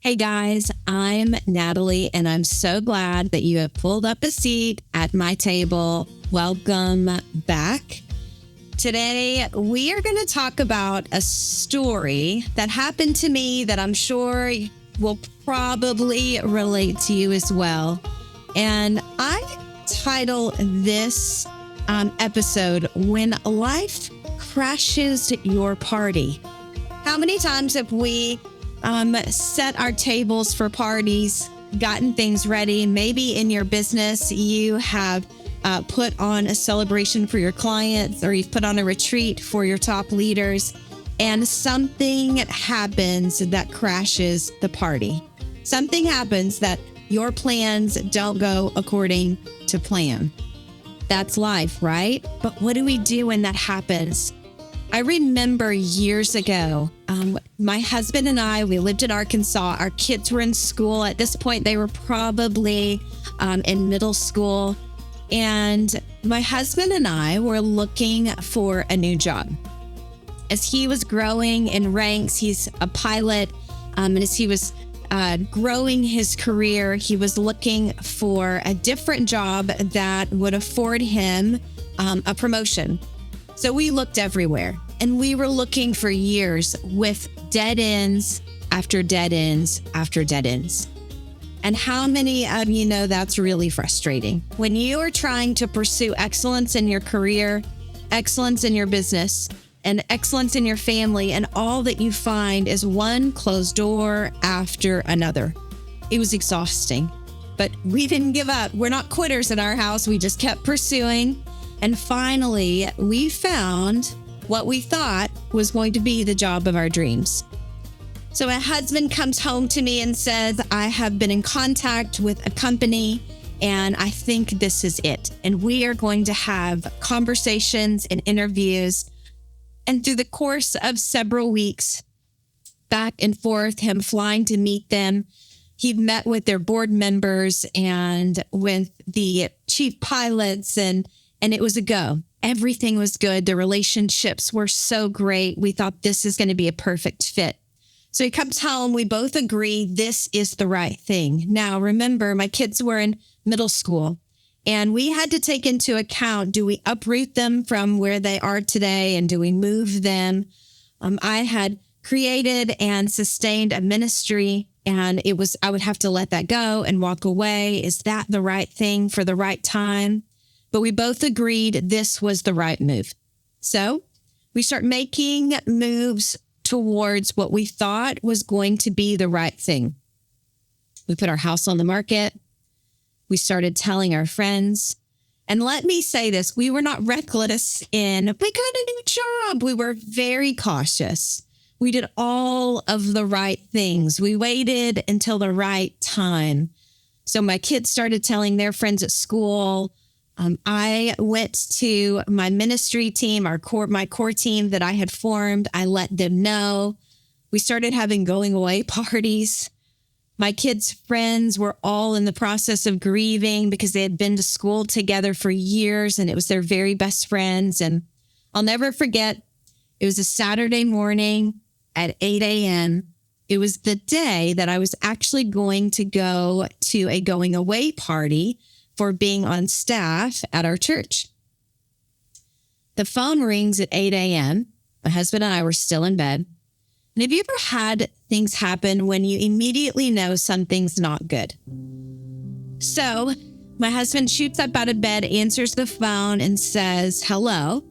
Hey guys, I'm Natalie, and I'm so glad that you have pulled up a seat at my table. Welcome back. Today, we are going to talk about a story that happened to me that I'm sure will probably relate to you as well. And I title this episode, When Life Crashes Your Party. How many times have we set our tables for parties, gotten things ready? Maybe in your business, you have put on a celebration for your clients, or you've put on a retreat for your top leaders, and something happens that crashes the party. Something happens that your plans don't go according to plan. That's life, right? But what do we do when that happens? I remember years ago, my husband and I, we lived in Arkansas. Our kids were in school. At this point, they were probably in middle school. And my husband and I were looking for a new job. As he was growing in ranks, he's a pilot. And as he was growing his career, he was looking for a different job that would afford him a promotion. So we looked everywhere, and we were looking for years with dead ends after dead ends after dead ends. And how many of you know that's really frustrating? When you are trying to pursue excellence in your career, excellence in your business, and excellence in your family, and all that you find is one closed door after another. It was exhausting, but we didn't give up. We're not quitters in our house. We just kept pursuing. And finally, we found what we thought was going to be the job of our dreams. So my husband comes home to me and says, I have been in contact with a company, and I think this is it. And we are going to have conversations and interviews. And through the course of several weeks, back and forth, him flying to meet them, he met with their board members and with the chief pilots, and it was a go. Everything was good. The relationships were so great. We thought this is going to be a perfect fit. So he comes home. We both agree this is the right thing. Now, remember, my kids were in middle school, and we had to take into account, do we uproot them from where they are today, and do we move them? I had created and sustained a ministry, and I would have to let that go and walk away. Is that the right thing for the right time? But we both agreed this was the right move. So we start making moves towards what we thought was going to be the right thing. We put our house on the market. We started telling our friends. And let me say this, we were not reckless in, we got a new job. We were very cautious. We did all of the right things. We waited until the right time. So my kids started telling their friends at school. I went to my ministry team, my core team that I had formed. I let them know. We started having going away parties. My kids' friends were all in the process of grieving because they had been to school together for years, and it was their very best friends. And I'll never forget, it was a Saturday morning at 8 a.m. It was the day that I was actually going to go to a going away party for being on staff at our church. The phone rings at 8 a.m. My husband and I were still in bed. And have you ever had things happen when you immediately know something's not good? So my husband shoots up out of bed, answers the phone, and says, hello.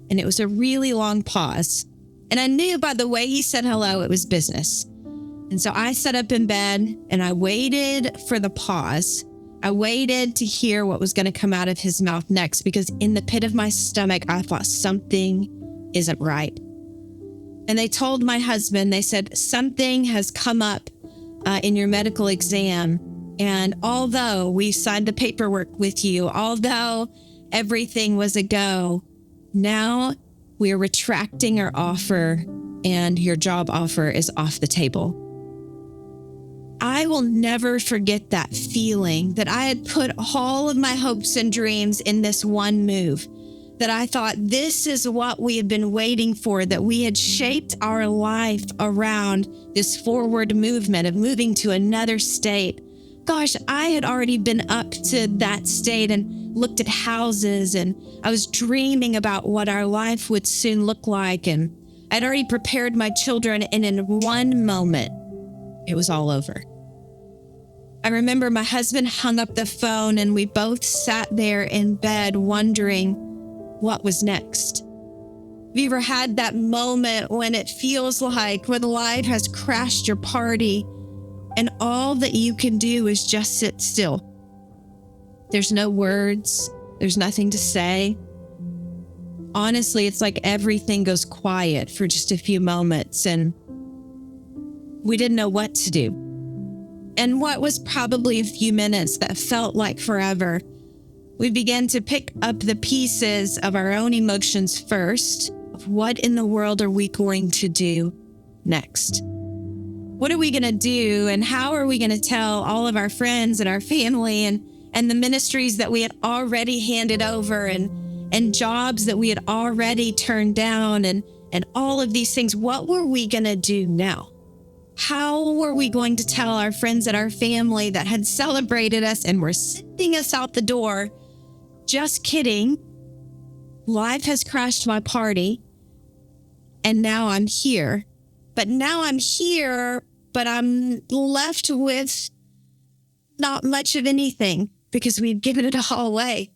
And it was a really long pause. And I knew by the way he said hello, it was business. And so I sat up in bed and I waited for the pause. I waited to hear what was going to come out of his mouth next, because in the pit of my stomach, I thought something isn't right. And they told my husband, they said, something has come up in your medical exam. And although we signed the paperwork with you, although everything was a go, now we're retracting our offer, and your job offer is off the table. I will never forget that feeling that I had put all of my hopes and dreams in this one move. that I thought this is what we had been waiting for, that we had shaped our life around this forward movement of moving to another state. Gosh, I had already been up to that state and looked at houses, and I was dreaming about what our life would soon look like. And I'd already prepared my children, and in one moment, it was all over. I remember my husband hung up the phone and we both sat there in bed wondering what was next. Have you ever had that moment when it feels like when life has crashed your party and all that you can do is just sit still? There's no words. There's nothing to say. Honestly, it's like everything goes quiet for just a few moments and we didn't know what to do. And what was probably a few minutes that felt like forever, we began to pick up the pieces of our own emotions first. Of what in the world are we going to do next? What are we going to do, and how are we going to tell all of our friends and our family and the ministries that we had already handed over and jobs that we had already turned down and all of these things? What were we going to do now? How were we going to tell our friends and our family that had celebrated us and were sending us out the door? Just kidding. Life has crashed my party, and now I'm here. But I'm left with not much of anything because we'd given it all away.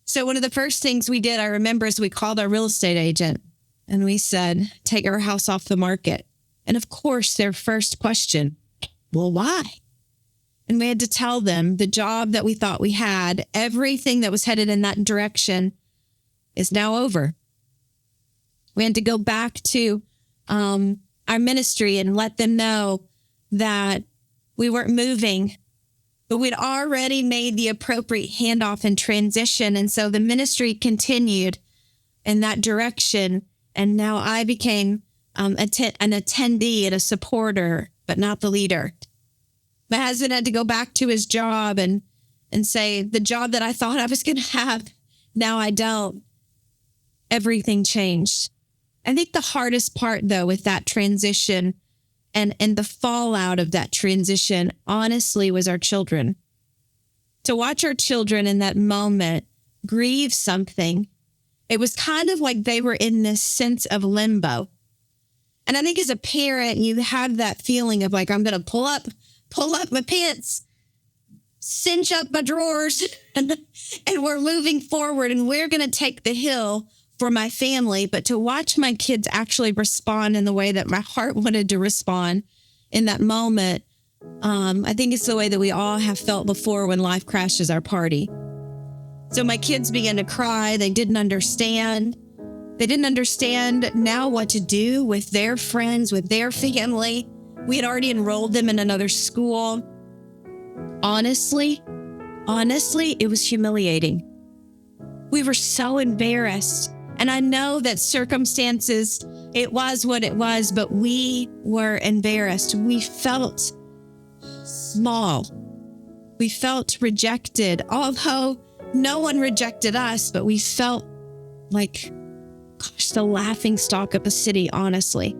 So one of the first things we did, I remember, is we called our real estate agent and we said, take our house off the market. And of course, their first question, well, why? And we had to tell them the job that we thought we had, everything that was headed in that direction is now over. We had to go back to our ministry and let them know that we weren't moving, but we'd already made the appropriate handoff and transition. And so the ministry continued in that direction. And now I became an attendee and a supporter, but not the leader. My husband had to go back to his job and say, the job that I thought I was going to have, now I don't. Everything changed. I think the hardest part, though, with that transition and the fallout of that transition, honestly, was our children. To watch our children in that moment grieve something, it was kind of like they were in this sense of limbo. And I think as a parent, you have that feeling of like, I'm going to pull up my pants, cinch up my drawers, and we're moving forward and we're going to take the hill for my family. But to watch my kids actually respond in the way that my heart wanted to respond in that moment, I think it's the way that we all have felt before when life crashes our party. So my kids began to cry. They didn't understand. They didn't understand now what to do with their friends, with their family. We had already enrolled them in another school. Honestly, it was humiliating. We were so embarrassed. And I know that circumstances, it was what it was, but we were embarrassed. We felt small. We felt rejected, although no one rejected us, but we felt like, gosh, the laughingstock of the city, honestly.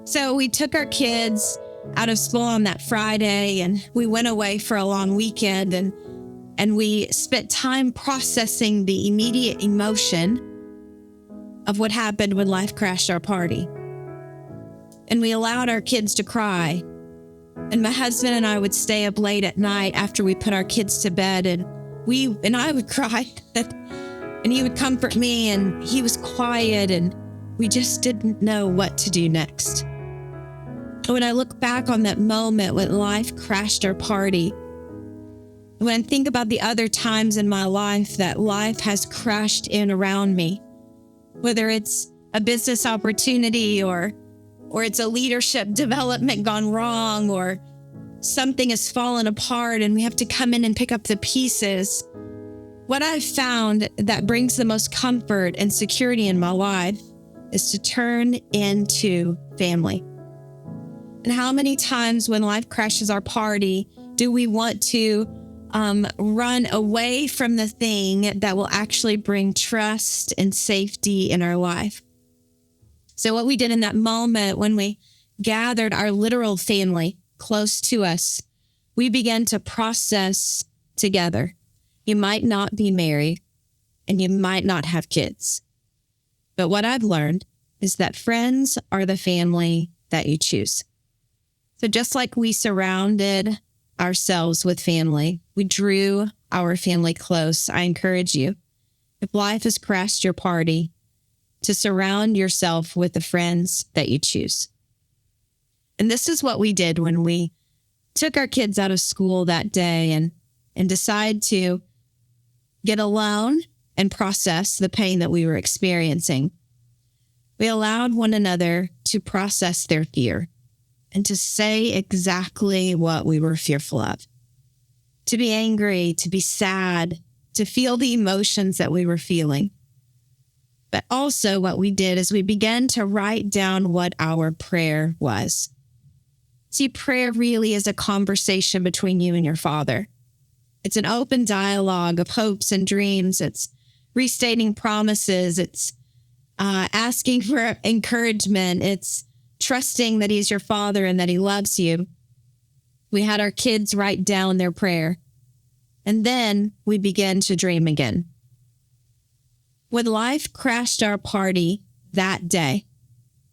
So we took our kids out of school on that Friday and we went away for a long weekend and we spent time processing the immediate emotion of what happened when life crashed our party. And we allowed our kids to cry. And my husband and I would stay up late at night after we put our kids to bed and I would cry and he would comfort me and he was quiet and we just didn't know what to do next. When I look back on that moment when life crashed our party, when I think about the other times in my life that life has crashed in around me, whether it's a business opportunity or it's a leadership development gone wrong or something has fallen apart and we have to come in and pick up the pieces, what I've found that brings the most comfort and security in my life is to turn into family. And how many times when life crashes our party, do we want to run away from the thing that will actually bring trust and safety in our life. So what we did in that moment when we gathered our literal family close to us, we began to process together. You might not be married and you might not have kids. But what I've learned is that friends are the family that you choose. So just like we surrounded ourselves with family, we drew our family close. I encourage you, if life has crashed your party, to surround yourself with the friends that you choose. And this is what we did when we took our kids out of school that day and decided to get alone and process the pain that we were experiencing. We allowed one another to process their fear and to say exactly what we were fearful of. To be angry, to be sad, to feel the emotions that we were feeling. But also what we did is we began to write down what our prayer was. See, prayer really is a conversation between you and your Father. It's an open dialogue of hopes and dreams. It's restating promises. It's asking for encouragement. It's trusting that He's your Father and that He loves you. We had our kids write down their prayer. And then we began to dream again. When life crashed our party that day,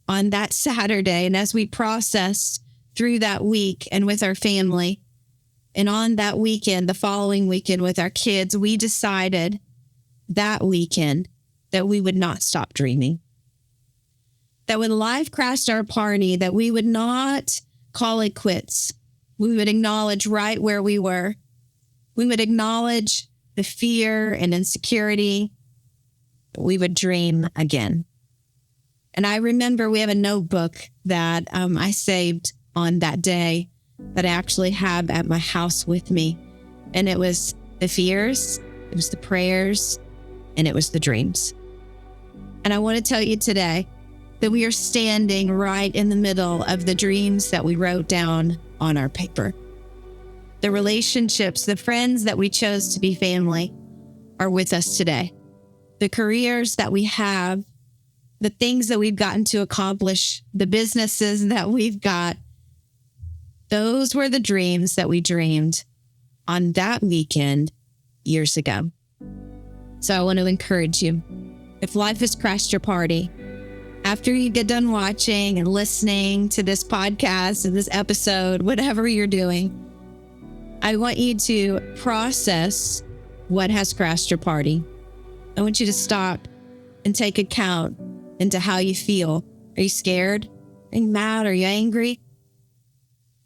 on that Saturday, and as we processed through that week and with our family, and on that weekend, the following weekend with our kids, we decided that weekend that we would not stop dreaming. That when life crashed our party, that we would not call it quits. We would acknowledge right where we were. We would acknowledge the fear and insecurity. We would dream again. And I remember we have a notebook that I saved on that day that I actually have at my house with me. And it was the fears, it was the prayers, and it was the dreams. And I want to tell you today that we are standing right in the middle of the dreams that we wrote down on our paper. The relationships, the friends that we chose to be family are with us today. The careers that we have, the things that we've gotten to accomplish, the businesses that we've got, those were the dreams that we dreamed on that weekend years ago. So I want to encourage you, if life has crashed your party, after you get done watching and listening to this podcast and this episode, whatever you're doing, I want you to process what has crashed your party. I want you to stop and take account into how you feel. Are you scared? Are you mad? Are you angry?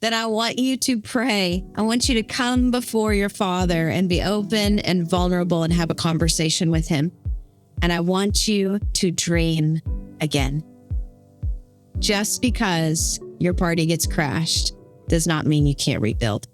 Then I want you to pray. I want you to come before your Father and be open and vulnerable and have a conversation with Him. And I want you to dream again. Just because your party gets crashed does not mean you can't rebuild.